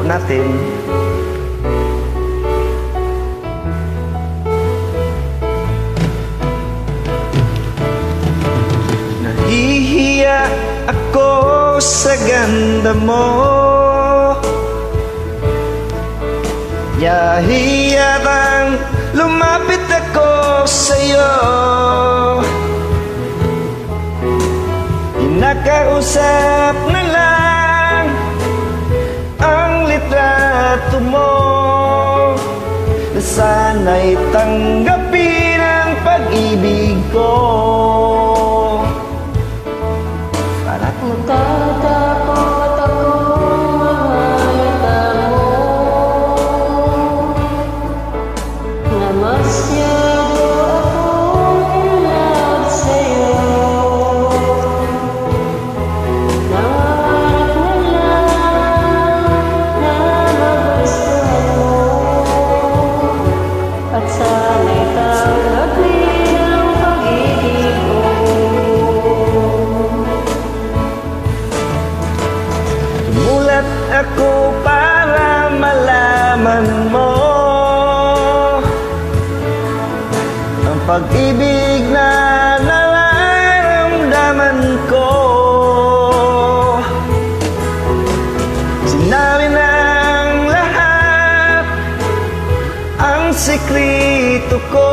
natin. Nahihiya ako sa ganda mo, yahiya kang lumapit ako sa'yo. Kinakausap na lang ang litrato mo, na sana'y tanggapin ang pag-ibig ko. Natatakot akong mahalata mo, na masyado akong in love sa'yo. Nangarap na lang na magustuhan mo, at sana'y tanggapin ang pag-ibig ko. Mulat ako para malaman mo ang pag-ibig na nararamdaman ko. Sinabi ng lahat ang sekreto ko,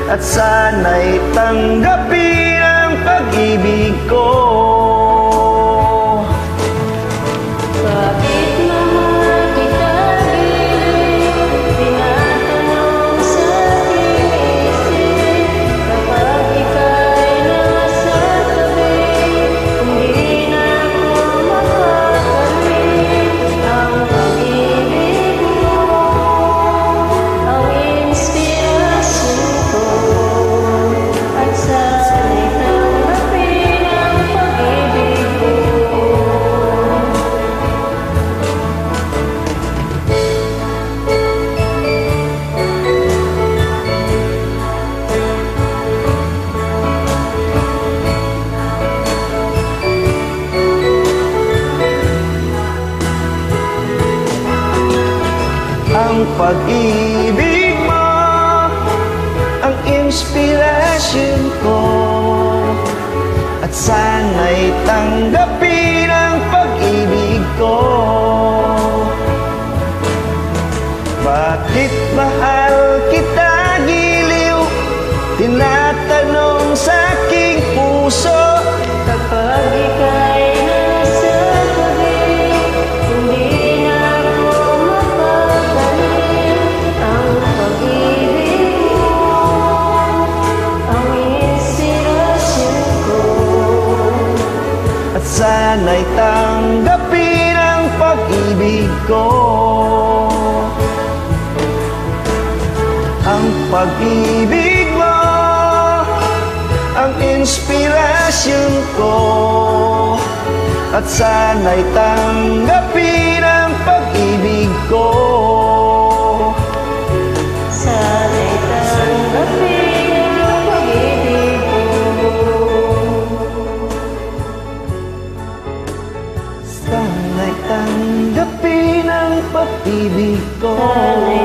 at sana'y tanggapin ang pag-ibig ko. Bakit mahal kita giling, tinatanong sa aking isip, kapag ika'y nasa tabi, hindi na ako makakamit. Ang pag-ibig mo, ang inspirasyon ko, at sana'y tanggapin ang pag-ibig ko. Ang pag-ibig mo, ang inspirasyon ko, at sana'y tanggapin ang pag-ibig ko. Bakit mahal kita giliw, tinatanong sa aking puso. Kapag ika'y nasa tabi, hindi na ako mapapalip. Ang pag-ibig mo, ang inspirasyon ko, At sana'y tanggapin ang pag-ibig ko. Ang pag-ibig mo, ang inspirasyon ko, at sana'y tanggapin ang pag-ibig ko. sana'y tanggapin ang pag-ibig ko. Sana'y tanggapin ang pag-ibig ko. Sana'y